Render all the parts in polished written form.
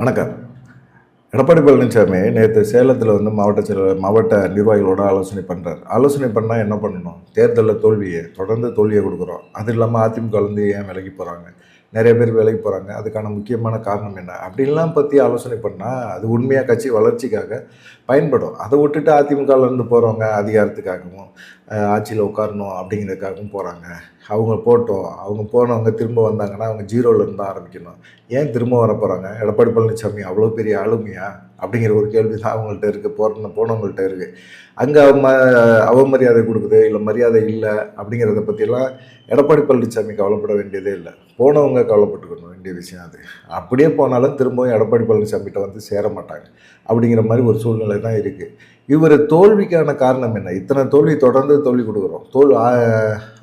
வணக்கம். எடப்பாடி பழனிசாமி நேற்று சேலத்தில் வந்து மாவட்ட நிர்வாகிகளோட ஆலோசனை பண்ணுறாரு. ஆலோசனை பண்ணால் என்ன பண்ணணும்? தேர்தலில் தொடர்ந்து தோல்வியை கொடுக்குறோம். அது இல்லாமல் அதிமுகலேருந்து ஏன் விலகி போகிறாங்க, நிறைய பேர் விலகி போகிறாங்க, அதுக்கான முக்கியமான காரணம் என்ன அப்படின்லாம் பற்றி ஆலோசனை பண்ணால் அது உண்மையாக கட்சி வளர்ச்சிக்காக பயன்படும். அதை விட்டுட்டு அதிமுகலேருந்து போகிறவங்க அதிகாரத்துக்காகவும் ஆட்சியில் உட்காரணும் அப்படிங்கிறதுக்காகவும் போகிறாங்க. அவங்க அவங்க போனவங்க திரும்ப வந்தாங்கன்னா அவங்க ஜீரோலேருந்து தான் ஆரம்பிக்கணும். ஏன் திரும்ப வர போகிறாங்க? எடப்பாடி பழனிசாமி அவ்வளோ பெரிய ஆளுமையா அப்படிங்கிற ஒரு கேள்வி தான் அவங்கள்ட்ட இருக்குது, போனவங்கள்ட்ட இருக்குது. அங்கே அவமரியாதை கொடுக்குது இல்லை மரியாதை இல்லை அப்படிங்கிறத பற்றியெல்லாம் எடப்பாடி பழனிசாமி கவலைப்பட வேண்டியதே இல்லை. போனவங்க கவலைப்பட்டுக்கணும் வேண்டிய விஷயம் அது. அப்படியே போனாலும் திரும்பவும் எடப்பாடி பழனிசாமிகிட்ட வந்து சேர மாட்டாங்க அப்படிங்கிற மாதிரி ஒரு சூழ்நிலை தான் இருக்குது. இவர் தோல்விக்கான காரணம் என்ன? இத்தனை தொடர்ந்து தோல்வி கொடுக்குறோம்.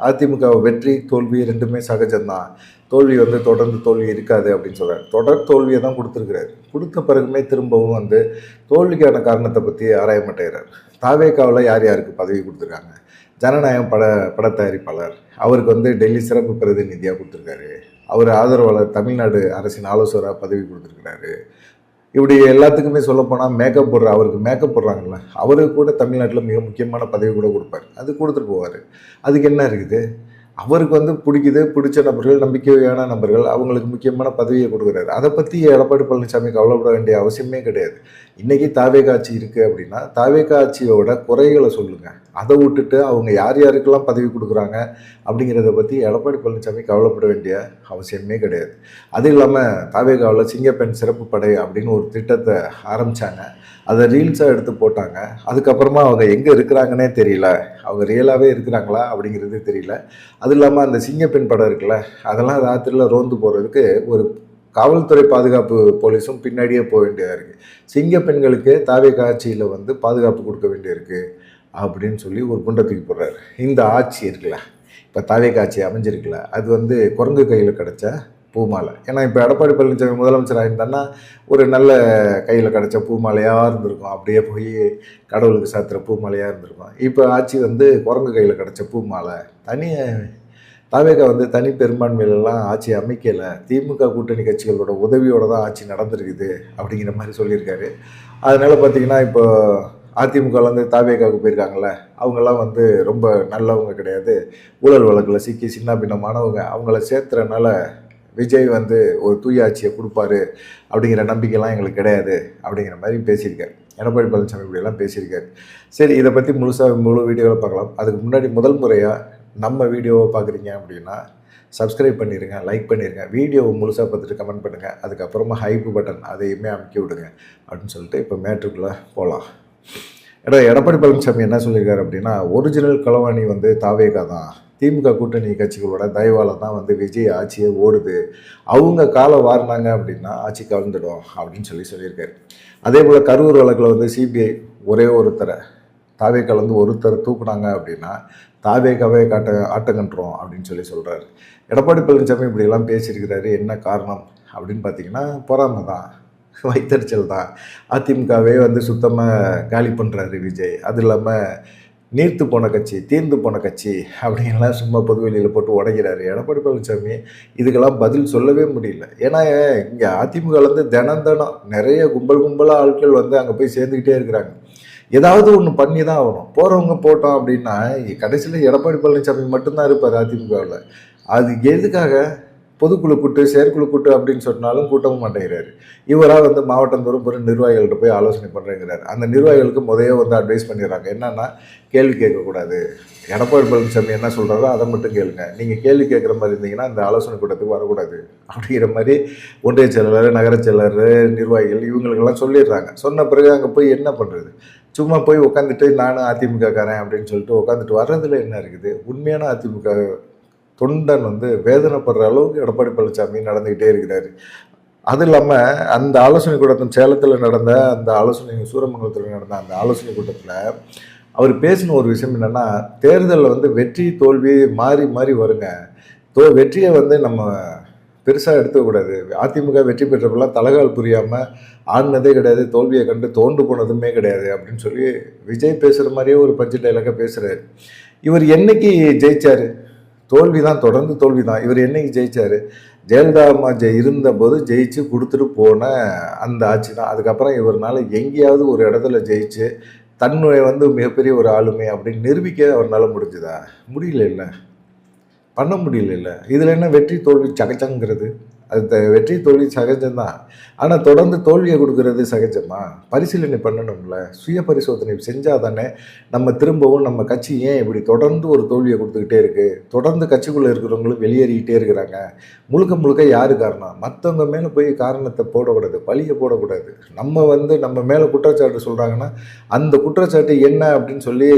அதிமுக வெற்றி தோல்வி ரெண்டுமே சகஜம்தான். தோல்வி வந்து தொடர்ந்து தோல்வி இருக்காது அப்படின்னு சொல்கிறார். தொடர் தோல்வியை தான் கொடுத்துருக்கிறார். கொடுத்த பிறகுமே திரும்பவும் வந்து தோல்விக்கான காரணத்தை பற்றி ஆராய மாட்டேங்கிறார். தாவேகாவில் யார் யாருக்கு பதவி கொடுத்துருக்காங்க? ஜனநாயகம் பட தயாரிப்பாளர், அவருக்கு வந்து டெல்லி சிறப்பு பிரதிநிதியாக கொடுத்துருக்காரு. அவர் ஆதரவாளர் தமிழ்நாடு அரசின் ஆலோசகராக பதவி கொடுத்துருக்கிறாரு. இப்படி எல்லாத்துக்குமே சொல்லப்போனால் அவருக்கு மேக்கப் போடுறாங்கல்ல, அவருக்கு கூட தமிழ்நாட்டில் மிக முக்கியமான பதவி கூட கொடுப்பார். அது கொடுத்துட்டு போவார். அதுக்கு என்ன இருக்குது? அவருக்கு வந்து பிடிச்ச நபர்கள், நம்பிக்கையான நபர்கள், அவங்களுக்கு முக்கியமான பதவியை கொடுக்குறாரு. அதை பற்றி எடப்பாடி பழனிசாமி கவலைப்பட வேண்டிய அவசியமே கிடையாது. இன்றைக்கி தாவேகா ஆட்சி இருக்குது அப்படின்னா தாவேகா ஆட்சியோட குறைகளை சொல்லுங்கள். அதை விட்டுட்டு அவங்க யார் யாருக்கெல்லாம் பதவி கொடுக்குறாங்க அப்படிங்கிறத பற்றி எடப்பாடி பழனிசாமி கவலைப்பட வேண்டிய அவசியமே கிடையாது. அது இல்லாமல் தாவேகாவில் சிங்கப்பெண் சிறப்பு படை அப்படின்னு ஒரு திட்டத்தை ஆரம்பித்தாங்க. அதை ரீல்ஸாக எடுத்து போட்டாங்க. அதுக்கப்புறமா அவங்க எங்கே இருக்கிறாங்கன்னே தெரியல. அவங்க ரியலாகவே இருக்கிறாங்களா அப்படிங்கிறது தெரியல. அது இல்லாமல் அந்த சிங்கப்பெண் படம் இருக்குல்ல, அதெல்லாம் ராத்திரியில் ரோந்து போகிறதுக்கு ஒரு காவல்துறை பாதுகாப்பு போலீஸும் பின்னாடியே போக வேண்டியதாக இருக்குது. சிங்கப்பெண்களுக்கு தாவேகா ஆட்சியில் வந்து பாதுகாப்பு கொடுக்க வேண்டியிருக்கு அப்படின்னு சொல்லி ஒரு குண்டத்துக்கு போடுறாரு. இந்த ஆட்சி இருக்குல்ல, இப்போ தாவேகா ஆட்சி அமைஞ்சிருக்குல்ல, அது வந்து குரங்கு கையில் கிடச்ச பூமாலை. ஏன்னா இப்போ எடப்பாடி பழனிசாமி முதலமைச்சராக இருந்தான்னா ஒரு நல்ல கையில் கிடச்ச பூமாலையாக இருந்திருக்கும். அப்படியே போய் கடவுளுக்கு சாத்துற பூமாலையாக இருந்திருக்கும். இப்போ ஆட்சி வந்து குரங்கு கையில் கிடச்ச பூமாலை. தாவேகா வந்து தனி பெரும்பான்மையிலலாம் ஆட்சி அமைக்கலை, திமுக கூட்டணி கட்சிகளோட உதவியோடு தான் ஆட்சி நடந்திருக்குது அப்படிங்கிற மாதிரி சொல்லியிருக்காரு. அதனால் பார்த்திங்கன்னா இப்போ அதிமுகலேருந்து தாவேகாவுக்கு போயிருக்காங்கள்ல, அவங்கெல்லாம் வந்து ரொம்ப நல்லவங்க கிடையாது, ஊழல் வழக்கில் சிக்கி சின்ன பின்னமானவங்க. அவங்கள சேர்த்துறனால விஜய் வந்து ஒரு தூய ஆட்சியை கொடுப்பாரு அப்படிங்கிற நம்பிக்கைலாம் எங்களுக்கு கிடையாது அப்படிங்கிற மாதிரி பேசியிருக்காரு. எடப்பாடி பழனிசாமி இப்படியெல்லாம் பேசியிருக்காரு. சரி, இதை பற்றி முழு வீடியோவில் பார்க்கலாம். அதுக்கு முன்னாடி முதல் முறையாக நம்ம வீடியோவை பார்க்குறீங்க அப்படின்னா சப்ஸ்கிரைப் பண்ணிடுங்க, லைக் பண்ணிடுங்க, வீடியோவை முழுசாக பார்த்துட்டு கமெண்ட் பண்ணுங்கள். அதுக்கப்புறமா ஹைப் பட்டன் அதையுமே அமைக்கி விடுங்க அப்படின்னு சொல்லிட்டு இப்போ மேட்ருக்குள்ளே போகலாம். எடப்பாடி பழனிசாமி என்ன சொல்லியிருக்காரு அப்படின்னா, ஒரிஜினல் களவாணி வந்து தாவேகா தான், திமுக கூட்டணி கட்சிகளோட தயவால் தான் வந்து விஜய் ஆட்சியே ஓடுது, அவங்க காலை வாரினாங்க அப்படின்னா ஆட்சி கலந்துடும் அப்படின்னு சொல்லியிருக்காரு. அதே போல் கரூர் வழக்கில் வந்து சிபிஐ ஒருத்தரை தூக்குனாங்க அப்படின்னா தாவேகாவே ஆட்டங்கன்றோம் அப்படின்னு சொல்கிறாரு. எடப்பாடி பழனிசாமி இப்படியெல்லாம் பேசியிருக்கிறாரு. என்ன காரணம் அப்படின்னு பார்த்தீங்கன்னா பொறாமை தான், வைத்தறிச்சல் தான். அதிமுகவே வந்து சுத்தமாக காலி பண்ணுறாரு விஜய். அது இல்லாமல் நீர்த்து போன கட்சி, தீர்ந்து போன கட்சி அப்படிங்கலாம் சும்மா பொதுவெளியில் போட்டு உடைக்கிறாரு எடப்பாடி பழனிசாமி. இதுக்கெல்லாம் பதில் சொல்லவே முடியல. ஏன்னா இங்கே அதிமுகலேருந்து தினம் நிறைய கும்பலாக ஆட்கள் வந்து அங்கே போய் சேர்ந்துக்கிட்டே இருக்கிறாங்க. ஏதாவது ஒன்று பண்ணி தான் ஆகணும். போகிறவங்க போட்டோம் அப்படின்னா கடைசியில் எடப்பாடி பழனிசாமி மட்டும்தான் இருப்பார் அதிமுகவில். அது எதுக்காக பொதுக்குழு கூட்டு, செயற்குழு கூட்டு அப்படின்னு சொன்னாலும் கூட்டவும் மாட்டேங்கிறாரு. இவராக வந்து மாவட்டந்தோறும் நிர்வாகிகள்கிட்ட போய் ஆலோசனை பண்ணுறேங்கிறாரு. அந்த நிர்வாகிகளுக்கு வந்து அட்வைஸ் பண்ணிடுறாங்க. என்னன்னா, கேள்வி கேட்கக்கூடாது, எடப்பாடி பழனிசாமி என்ன சொல்கிறாரோ அதை மட்டும் கேளுங்க, நீங்கள் கேள்வி கேட்குற மாதிரி இருந்தீங்கன்னா அந்த ஆலோசனை கூட்டத்துக்கு வரக்கூடாது அப்படிங்கிற மாதிரி ஒன்றிய செயலாளர், நகர செயலாளர், நிர்வாகிகள் இவங்களுக்கெல்லாம் சொல்லிடுறாங்க. சொன்ன பிறகு அங்கே போய் என்ன பண்ணுறது? சும்மா போய் உட்காந்துட்டு நானும் அதிமுகக்காரன் அப்படின்னு சொல்லிட்டு உட்காந்துட்டு வர்றதுல என்ன இருக்குது? உண்மையான அதிமுக தொண்டன் வந்து வேதனைப்படுற அளவுக்கு எடப்பாடி பழனிசாமி நடந்துக்கிட்டே இருக்கிறாரு. அது இல்லாமல் அந்த ஆலோசனை கூட்டத்தில் சேலத்தில் நடந்த அந்த சூரமங்கலத்தில் நடந்த அந்த ஆலோசனை கூட்டத்தில் அவர் பேசின ஒரு விஷயம் என்னென்னா, தேர்தலில் வந்து வெற்றி தோல்வி மாறி மாறி வருங்க. வெற்றியை வந்து நம்ம பெருசாக எடுத்துக்கூடாது. அதிமுக வெற்றி பெற்றப்பெல்லாம் தலகால் புரியாமல் ஆடினதே கிடையாது, தோல்வியை கண்டு தோண்டு போனதுமே கிடையாது அப்படின்னு சொல்லி விஜய் பேசுகிற மாதிரியே ஒரு பஞ்சு டைலாக பேசுகிறாரு. இவர் என்னைக்கு ஜெயிச்சார்? தோல்வி தான், தொடர்ந்து தோல்வி தான். இவர் என்னைக்கு ஜெயிச்சார்? ஜெயலலிதா அம்மா இருந்தபோது ஜெயிச்சு கொடுத்துட்டு போன அந்த ஆட்சி தான். அதுக்கப்புறம் இவர்னால எங்கேயாவது ஒரு இடத்துல ஜெயிச்சு தன்னுடைய வந்து மிகப்பெரிய ஒரு ஆளுமை அப்படின்னு நிரூபிக்க அவர்னால முடிஞ்சுதா? முடியல இல்லை, பண்ண முடியல இல்லை. இதில் என்ன வெற்றி தோல்வி சகஜங்கிறது? அது வெற்றி தோல்வி சகஜம்தான். ஆனால் தொடர்ந்து தோல்வியை கொடுக்கறது சகஜமா? பரிசீலனை பண்ணணும்ல, சுய பரிசோதனை செஞ்சால் தானே நம்ம திரும்பவும் நம்ம கட்சி ஏன் இப்படி தொடர்ந்து ஒரு தோல்வியை கொடுத்துக்கிட்டே இருக்குது, தொடர்ந்து கட்சிக்குள்ளே இருக்கிறவங்களும் வெளியேறிக்கிட்டே இருக்கிறாங்க, முழுக்க முழுக்க யார் காரணம்? மற்றவங்க மேலே போய் காரணத்தை போடக்கூடாது, பழியை போடக்கூடாது. நம்ம வந்து நம்ம மேலே குற்றச்சாட்டு சொல்கிறாங்கன்னா அந்த குற்றச்சாட்டு என்ன அப்படின்னு சொல்லி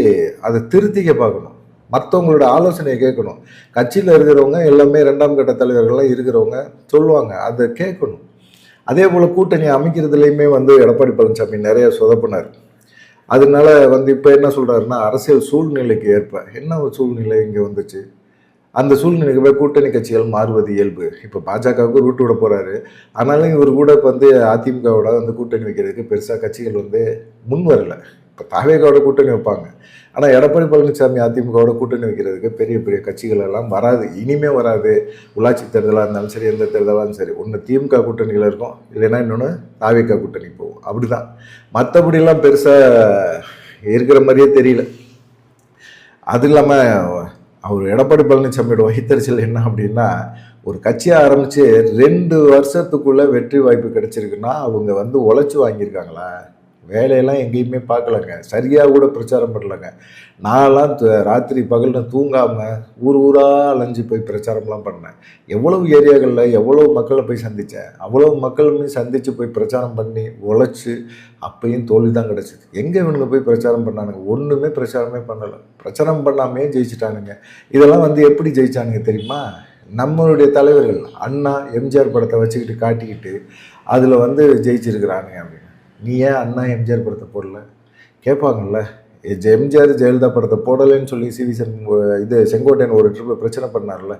அதை திருத்திக்க பார்க்கணும், மற்றவங்களோட ஆலோசனையை கேட்கணும். கட்சியில் இருக்கிறவங்க எல்லாமே 2ஆம் கட்ட தலைவர்கள்லாம் இருக்கிறவங்க சொல்லுவாங்க, அதை கேட்கணும். அதே போல் கூட்டணி அமைக்கிறதுலையுமே வந்து எடப்பாடி பழனிசாமி நிறைய சொதப்பினார். அதனால வந்து இப்போ என்ன சொல்கிறாருன்னா, அரசியல் சூழ்நிலைக்கு ஏற்ப என்ன ஒரு சூழ்நிலை இங்கே வந்துச்சு, அந்த சூழ்நிலைக்கு போய் கூட்டணி கட்சிகள் மாறுவது இயல்பு. இப்போ பாஜகவுக்கு ரூட் விட போகிறாரு. ஆனாலும் இவர் கூட இப்போ வந்து அதிமுகவோட வந்து கூட்டணி வைக்கிறதுக்கு பெருசாக கட்சிகள் வந்து முன் வரலை. இப்போ தாவேகாவோட கூட்டணி வைப்பாங்க, ஆனால் எடப்பாடி பழனிசாமி அதிமுகவோட கூட்டணி வைக்கிறதுக்கு பெரிய பெரிய கட்சிகள் எல்லாம் வராது, இனிமே வராது. உள்ளாட்சி தேர்தலாக இருந்தாலும் சரி, எந்த தேர்தலாக இருந்தாலும் சரி, ஒன்று திமுக கூட்டணியில் இருக்கும், இல்லைன்னா இன்னொன்று தாவேகா கூட்டணி போகும். அப்படி தான், மற்றபடியெல்லாம் பெருசாக இருக்கிற மாதிரியே தெரியல. அது இல்லாமல் அவர் எடப்பாடி பழனிசாமியோட வகித்தறிச்சல் என்ன அப்படின்னா, ஒரு கட்சியை ஆரம்பித்து 2 வருஷத்துக்குள்ளே வெற்றி வாய்ப்பு கிடைச்சிருக்குன்னா அவங்க வந்து உழைச்சி வாங்கியிருக்காங்களா? வேலையெல்லாம் எங்கேயுமே பார்க்கலங்க, சரியாக கூட பிரச்சாரம் பண்ணலங்க. நான்லாம் ராத்திரி பகல்னு தூங்காமல் ஊர் ஊராக அலைஞ்சு போய் பிரச்சாரம்லாம் பண்ணேன். எவ்வளவு ஏரியாக்களில் எவ்வளோ மக்களை போய் சந்தித்தேன், அவ்வளோ மக்களுமே சந்தித்து போய் பிரச்சாரம் பண்ணி உழைச்சி அப்பையும் தோல்வி தான் கிடச்சிது. எங்கே இவனுங்க போய் பிரச்சாரம் பண்ணானுங்க? ஒன்றுமே பிரச்சாரமே பண்ணலை. பிரச்சாரம் பண்ணாமே ஜெயிச்சிட்டானுங்க. இதெல்லாம் வந்து எப்படி ஜெயிச்சானுங்க தெரியுமா? நம்மளுடைய தலைவர்கள் அண்ணா எம்ஜிஆர் படத்தை வச்சுக்கிட்டு காட்டிக்கிட்டு அதில் வந்து ஜெயிச்சிருக்கிறானுங்க அப்படின்னு. நீ ஏன் அண்ணா எம்ஜிஆர் படத்தை போடல கேட்பாங்கல்ல. எம்ஜிஆர் ஜெயலலிதா படத்தை போடலைன்னு சொல்லி சிவி செங்கோட்டையன் ஒரு ட்ரிப்பு பிரச்சனை பண்ணார்ல,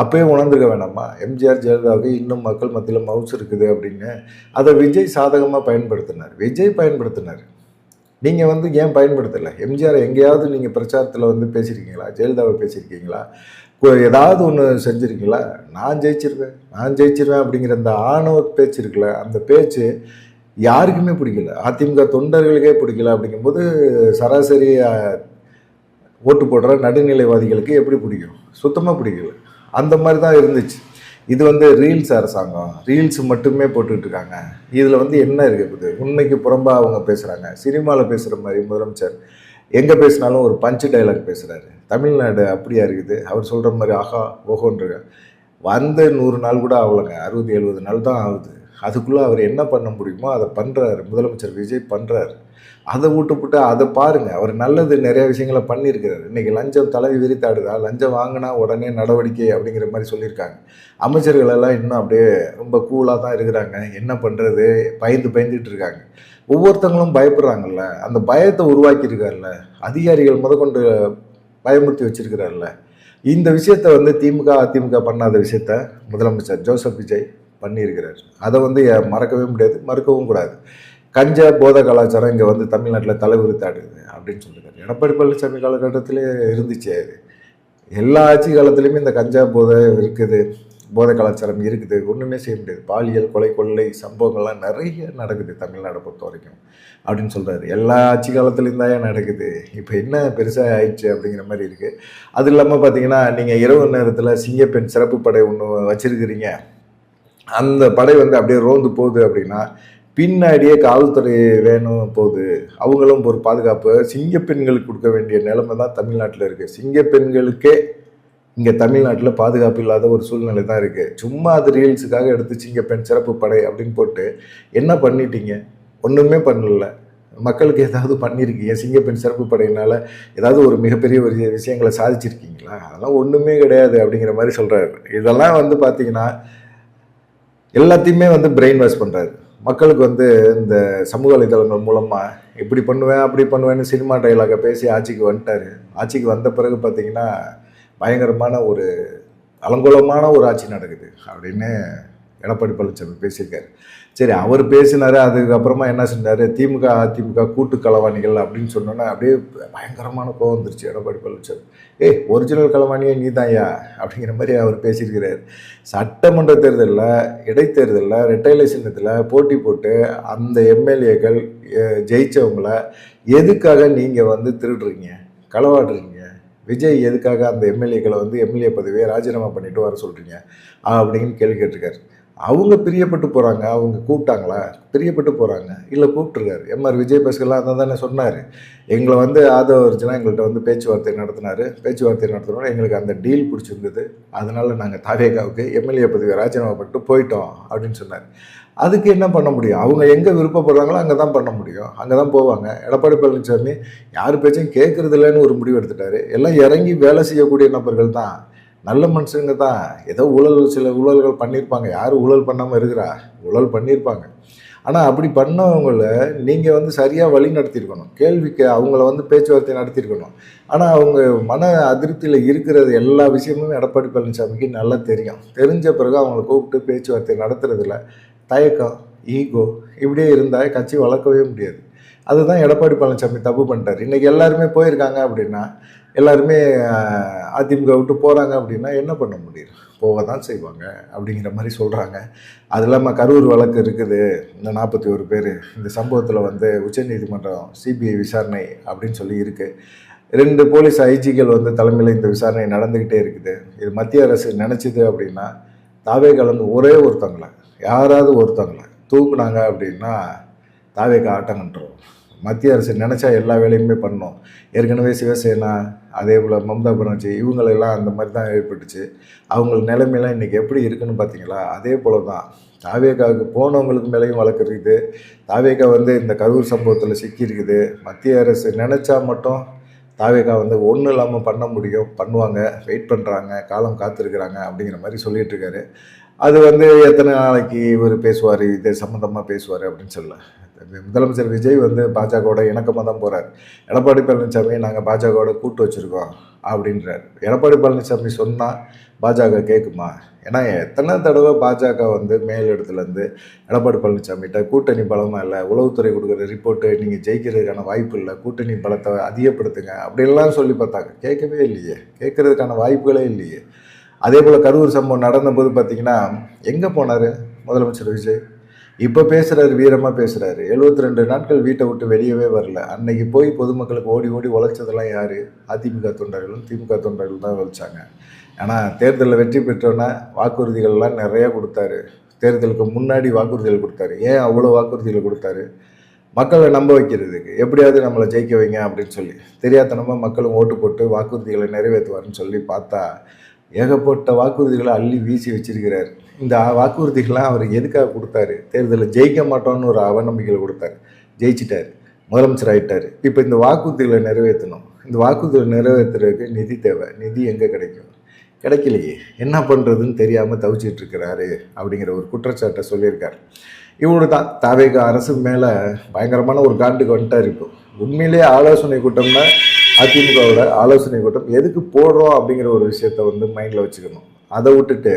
அப்பயே உணர்ந்துக்க வேணாமா எம்ஜிஆர் ஜெயலலிதாவுக்கு இன்னும் மக்கள் மத்தியில் மவுஸ் இருக்குது அப்படின்னு? அதை விஜய் சாதகமாக பயன்படுத்தினார், விஜய் பயன்படுத்தினார். நீங்கள் வந்து ஏன் பயன்படுத்தலை? எம்ஜிஆர் எங்கேயாவது நீங்கள் பிரச்சாரத்தில் வந்து பேசியிருக்கீங்களா? ஜெயலலிதாவை பேசியிருக்கீங்களா? ஏதாவது ஒன்று செஞ்சுருக்கீங்களா? நான் ஜெயிச்சிருவேன் அப்படிங்கிற அந்த ஆணவ பேச்சு இருக்குல்ல, அந்த பேச்சு யாருக்குமே பிடிக்கல, அதிமுக தொண்டர்களுக்கே பிடிக்கல. அப்படிங்கும்போது சராசரி ஓட்டு போடுற நடுநிலைவாதிகளுக்கு எப்படி பிடிக்கும்? சுத்தமாக பிடிக்கல. அந்த மாதிரி தான் இருந்துச்சு. இது வந்து ரீல்ஸ் அரசாங்கம், ரீல்ஸ் மட்டுமே போட்டுக்கிட்டு இருக்காங்க. இதில் வந்து என்ன இருக்குது? உண்மைக்கு புறம்பாக அவங்க பேசுகிறாங்க. சினிமாவில் பேசுகிற மாதிரி முதலமைச்சர் எங்கே பேசினாலும் ஒரு பஞ்சு டைலாக் பேசுகிறாரு. தமிழ்நாடு அப்படியா இருக்குது? அவர் சொல்கிற மாதிரி ஆஹா ஓஹோன்ற வந்து 100 நாள் கூட ஆகலைங்க, 60-70 நாள் தான் ஆகுது. அதுக்குள்ளே அவர் என்ன பண்ண முடியுமோ அதை பண்ணுறாரு. முதலமைச்சர் விஜய் பண்ணுறாரு. அதை விட்டுப்புட்டு அதை பாருங்கள், அவர் நல்லது நிறைய விஷயங்களை பண்ணியிருக்கிறார். இன்றைக்கி லஞ்சம் தலை விரித்தாடுதா? லஞ்சம் வாங்கினா உடனே நடவடிக்கை அப்படிங்கிற மாதிரி சொல்லியிருக்காங்க. அமைச்சர்கள் எல்லாம் இன்னும் அப்படியே ரொம்ப கூலாக தான் இருக்கிறாங்க. என்ன பண்ணுறது, பயந்துட்டு இருக்காங்க. ஒவ்வொருத்தங்களும் பயப்படுறாங்கல்ல, அந்த பயத்தை உருவாக்கியிருக்காருல்ல, அதிகாரிகள் முதற்கொண்டு பயமுறுத்தி வச்சிருக்கிறார்ல. இந்த விஷயத்த வந்து திமுக அதிமுக பண்ணாத விஷயத்த முதலமைச்சர் ஜோசப் விஜய் பண்ணியிருக்கிறார். அதை வந்து மறக்கவே முடியாது, மறுக்கவும் கூடாது. கஞ்சா போதை கலாச்சாரம் இங்கே வந்து தமிழ்நாட்டில் தலைவிரித்தாடுது அப்படின்னு சொல்லியிருக்காரு. எடப்பாடி பழனிசாமி காலகட்டத்திலே இருந்துச்சு. அது எல்லா ஆட்சி காலத்துலேயுமே இந்த கஞ்சா போதை இருக்குது, போதை கலாச்சாரம் இருக்குது, ஒன்றுமே செய்ய முடியாது. பாலியல் கொலை கொள்ளை சம்பவங்கள்லாம் நிறைய நடக்குது தமிழ்நாடை பொறுத்த வரைக்கும் அப்படின்னு சொல்கிறாரு. எல்லா ஆட்சி காலத்துலேயும் தான் நடக்குது, இப்போ என்ன பெருசாக ஆயிடுச்சு அப்படிங்கிற மாதிரி இருக்குது. அது இல்லாமல் பார்த்தீங்கன்னா, நீங்கள் இரவு நேரத்தில் சிங்கப்பெண் சிறப்பு படை ஒன்று வச்சுருக்கிறீங்க, அந்த படை வந்து அப்படியே ரோந்து போகுது அப்படின்னா பின்னாடியே காவல்துறை வேணும் போகுது, அவங்களும் ஒரு பாதுகாப்பு சிங்கப்பெண்களுக்கு கொடுக்க வேண்டிய நிலைமை தான் தமிழ்நாட்டில் இருக்குது. சிங்கப்பெண்களுக்கே இங்கே தமிழ்நாட்டில் பாதுகாப்பு இல்லாத ஒரு சூழ்நிலை தான் இருக்குது. சும்மா அது ரீல்ஸுக்காக எடுத்து சிங்கப்பெண் சிறப்பு படை அப்படின்னு போட்டு என்ன பண்ணிட்டீங்க? ஒன்றுமே பண்ணல. மக்களுக்கு ஏதாவது பண்ணியிருக்கீங்க? சிங்கப்பெண் சிறப்பு படையினால் ஏதாவது ஒரு மிகப்பெரிய ஒரு விஷயங்களை சாதிச்சிருக்கீங்களா? அதெல்லாம் ஒன்றுமே கிடையாது அப்படிங்கிற மாதிரி சொல்கிறாரு. இதெல்லாம் வந்து பார்த்திங்கன்னா எல்லாத்தையுமே வந்து பிரெயின் வாஷ் பண்ணுறாரு. மக்களுக்கு வந்து இந்த சமூக வலைதளங்கள் மூலமாக இப்படி பண்ணுவேன் அப்படி பண்ணுவேன்னு சினிமா டைலாகை பேசி ஆட்சிக்கு வந்துட்டார். ஆட்சிக்கு வந்த பிறகு பார்த்திங்கன்னா பயங்கரமான ஒரு அலங்கோலமான ஒரு ஆட்சி நடக்குது அப்படின்னு எடப்பாடி பழனிசாமி பேசியிருக்காரு. சரி, அவர் பேசினாரு. அதுக்கப்புறமா என்ன செஞ்சாரு, திமுக, அதிமுக கூட்டு களவாணிகள் அப்படின்னு சொன்னோன்னே அப்படியே பயங்கரமான கோவம் வந்துருச்சு எடப்பாடி பழனிசாமி. ஏய், ஒரிஜினல் களவாணியே நீதான்யா அப்படிங்கிற மாதிரி அவர் பேசியிருக்கிறார். சட்டமன்ற தேர்தலில், இடைத்தேர்தலில் இரட்டை இலை சின்னத்தில் போட்டி போட்டு அந்த எம்எல்ஏக்கள் ஜெயிச்சவங்கள எதுக்காக நீங்கள் வந்து திருடுறீங்க, களவாடுறீங்க? விஜய் எதுக்காக அந்த எம்எல்ஏக்களை வந்து எம்எல்ஏ பதவியை ராஜினாமா பண்ணிட்டு வர சொல்கிறீங்க அப்படின்னு கேள்வி கேட்டிருக்காரு. அவங்க பிரியப்பட்டு போகிறாங்க, அவங்க கூப்பிட்டாங்களா? பிரியப்பட்டு போகிறாங்க, இல்லை கூப்பிட்ருக்காரு. எம்ஆர் விஜய் பேசுகலாம் அதை தானே சொன்னார். எங்களை வந்து ஆதவ அர்ஜுனா எங்கள்கிட்ட வந்து பேச்சுவார்த்தை நடத்தினார். பேச்சுவார்த்தை நடத்தினோட எங்களுக்கு அந்த டீல் பிடிச்சிருந்தது, அதனால் நாங்கள் தாவேகாவுக்கு எம்எல்ஏ பதவியை ராஜினாமா பண்ணிட்டு போயிட்டோம் அப்படின்னு சொன்னார். அதுக்கு என்ன பண்ண முடியும்? அவங்க எங்கே விருப்பப்படுறாங்களோ அங்கே தான் பண்ண முடியும், அங்கே தான் போவாங்க. எடப்பாடி பழனிசாமி யார் பேச்சையும் கேட்கறது இல்லைன்னு ஒரு முடிவு எடுத்துட்டாரு. எல்லாம் இறங்கி வேலை செய்யக்கூடிய நபர்கள் தான், நல்ல மனுஷங்க தான். ஏதோ சில ஊழல்கள் பண்ணியிருப்பாங்க, யாரும் ஊழல் பண்ணாமல் இருக்கிறா? ஊழல் பண்ணியிருப்பாங்க. ஆனால் அப்படி பண்ணவங்கள நீங்கள் வந்து சரியாக வழி நடத்தியிருக்கணும், கேள்விக்கு அவங்கள வந்து பேச்சுவார்த்தை நடத்தியிருக்கணும். ஆனால் அவங்க மன அதிருப்தியில் இருக்கிறது எல்லா விஷயமும் எடப்பாடி பழனிசாமிக்கு நல்லா தெரியும். தெரிஞ்ச பிறகு அவங்கள கூப்பிட்டு பேச்சுவார்த்தை நடத்துறதில்ல. தயக்கம், ஈகோ இப்படியே இருந்தால் கட்சி வளர்க்கவே முடியாது. அதுதான் எடப்பாடி பழனிசாமி தப்பு பண்ணிட்டார். இன்றைக்கி எல்லாருமே போயிருக்காங்க அப்படின்னா, எல்லாருமே அதிமுக விட்டு போகிறாங்க அப்படின்னா என்ன பண்ண முடியும்? போக தான் செய்வாங்க அப்படிங்கிற மாதிரி சொல்கிறாங்க. அது இல்லாமல் கரூர் வழக்கு இருக்குது, இந்த 41 பேர் இந்த சம்பவத்தில் வந்து உச்சநீதிமன்றம் சிபிஐ விசாரணை அப்படின்னு சொல்லி இருக்குது. 2 போலீஸ் ஐஜிகள் வந்து தலைமையில் இந்த விசாரணை நடந்துக்கிட்டே இருக்குது. இது மத்திய அரசு நினச்சிது அப்படின்னா தாவே கலந்து ஒரே ஒருத்தங்களை, யாராவது ஒருத்தங்களை தூக்குனாங்க அப்படின்னா தாவேக்கு ஆட்டம் கண்டுரும். மத்திய அரசு நினச்சா எல்லா வேலையுமே பண்ணோம். ஏற்கனவே சிவசேனா, அதே போல் மம்தா பானர்ஜி இவங்களெல்லாம் அந்த மாதிரி தான் ஏற்பட்டுச்சு. அவங்க நிலைமையெல்லாம் இன்றைக்கி எப்படி இருக்குன்னு பார்த்தீங்களா? அதே போல் தான் தாவேகாவுக்கு போனவங்களுக்கு மேலேயும் வழக்கு இருக்குது. தாவேகா வந்து இந்த கரூர் சம்பவத்தில் சிக்கியிருக்குது. மத்திய அரசு நினச்சா மட்டும் தாவேகா வந்து ஒன்றும் இல்லாமல் பண்ண முடியும், பண்ணுவாங்க, வெயிட் பண்ணுறாங்க, காலம் காத்திருக்கிறாங்க அப்படிங்கிற மாதிரி சொல்லிகிட்டு இருக்காரு. அது வந்து எத்தனை நாளைக்கு இவர் பேசுவார், இது சம்மந்தமாக பேசுவார் அப்படின்னு சொல்லல. முதலமைச்சர் விஜய் வந்து பாஜகவோட இணக்கமாக தான் போகிறார். எடப்பாடி பழனிசாமி நாங்கள் பாஜகவோட கூட்டு வச்சுருக்கோம் அப்படின்றார். எடப்பாடி பழனிசாமி சொன்னால் பாஜக கேட்குமா? ஏன்னா எத்தனை தடவை பாஜக வந்து மேலிடத்துலேருந்து எடப்பாடி பழனிசாமிகிட்ட கூட்டணி பலமாக இல்லை, உளவுத்துறை கொடுக்குற ரிப்போர்ட்டு நீங்கள் ஜெயிக்கிறதுக்கான வாய்ப்பு இல்லை, கூட்டணி பலத்தை அதிகப்படுத்துங்க அப்படின்லாம் சொல்லி பார்த்தாங்க. கேட்கவே இல்லையே, கேட்குறதுக்கான வாய்ப்புகளே இல்லையே. அதே போல் கரூர் சம்பவம் நடந்தபோது பார்த்திங்கன்னா எங்கே போனார் முதலமைச்சர் விஜய்? இப்போ பேசுகிறாரு, வீரமாக பேசுகிறாரு. 72 நாட்கள் வீட்டை விட்டு வெளியவே வரல. அன்னைக்கு போய் பொதுமக்களுக்கு ஓடி ஓடி உழைச்சதெல்லாம் யார்? அதிமுக தொண்டர்களும் திமுக தொண்டர்கள் தான் உழைச்சாங்க. ஆனால் தேர்தலில் வெற்றி பெற்றோன்னா வாக்குறுதிகள்லாம் நிறையா கொடுத்தாரு. தேர்தலுக்கு முன்னாடி வாக்குறுதிகள் கொடுத்தாரு. ஏன் அவ்வளோ வாக்குறுதிகள் கொடுத்தாரு? மக்களை நம்ப வைக்கிறதுக்கு, எப்படியாவது நம்மளை ஜெயிக்க வைங்க அப்படின்னு சொல்லி. தெரியாதனமாக மக்களும் ஓட்டு போட்டு வாக்குறுதிகளை நிறைவேற்றுவார்னு சொல்லி பார்த்தா ஏகப்பட்ட வாக்குறுதிகளை அள்ளி வீசி வச்சிருக்கிறார். இந்த வாக்குறுதிகள்லாம் அவர் எதுக்காக கொடுத்தாரு? தேர்தலில் ஜெயிக்க மாட்டோன்னு ஒரு அவநம்பிக்கையில் கொடுத்தாரு. ஜெயிச்சிட்டார், முதலமைச்சர் ஆகிட்டார். இப்போ இந்த வாக்குறுதிகளை நிறைவேற்றணும். இந்த வாக்குறுதிகளை நிறைவேற்றுறதுக்கு நிதி தேவை. நிதி எங்கே கிடைக்கும்? கிடைக்கலையே. என்ன பண்ணுறதுன்னு தெரியாமல் தவிச்சிட்டு இருக்கிறாரு அப்படிங்கிற ஒரு குற்றச்சாட்டை சொல்லியிருக்கார். இவரு தான் தாவேக அரசு மேலே பயங்கரமான ஒரு காண்டுக்கு வந்துட்டார். இப்போ உண்மையிலேயே ஆலோசனை கூட்டம்னா அதிமுகவோட ஆலோசனை கூட்டம் எதுக்கு போடுறோம் அப்படிங்கிற ஒரு விஷயத்த வந்து மைண்டில் வச்சுக்கணும். அதை விட்டுட்டு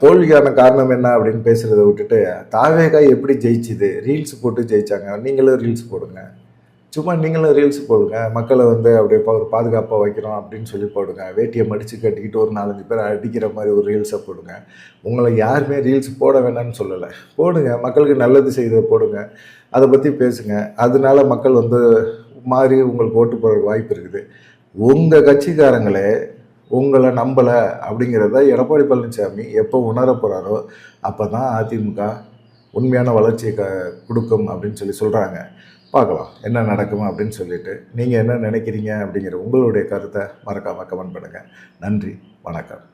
தோல்விக்கான காரணம் என்ன அப்படின்னு பேசுகிறத விட்டுட்டு தாவேகா எப்படி ஜெயிச்சுது, ரீல்ஸ் போட்டு ஜெயிச்சாங்க, நீங்களும் ரீல்ஸ் போடுங்க, சும்மா நீங்களும் ரீல்ஸ் போடுங்க, மக்களை வந்து அப்படியே ஒரு பாதுகாப்பாக வைக்கிறோம் அப்படின்னு சொல்லி போடுங்க, வேட்டியை மடித்து கட்டிக்கிட்டு ஒரு 4-5 பேர் அடிக்கிற மாதிரி ஒரு ரீல்ஸை போடுங்க. உங்களை யாருமே ரீல்ஸ் போட வேணாம்னு சொல்லலை, போடுங்க, மக்களுக்கு நல்லது செய்த போடுங்க, அதை பற்றி பேசுங்க. அதனால மக்கள் வந்து மாறி உங்களுக்கு ஓட்டு போகிற வாய்ப்பு இருக்குது. உங்கள் கட்சிக்காரங்களே உங்களை நம்பலை அப்படிங்கிறத எடப்பாடி பழனிசாமி எப்போ உணர போகிறாரோ அப்போ தான் அதிமுக உண்மையான வளர்ச்சியை கொடுக்கும் அப்படின்னு சொல்லி சொல்கிறாங்க. பார்க்கலாம் என்ன நடக்கும் அப்படின்னு சொல்லிட்டு நீங்கள் என்ன நினைக்கிறீங்க அப்படிங்கிற உங்களுடைய கருத்தை மறக்காமல் கமெண்ட் பண்ணுங்கள். நன்றி, வணக்கம்.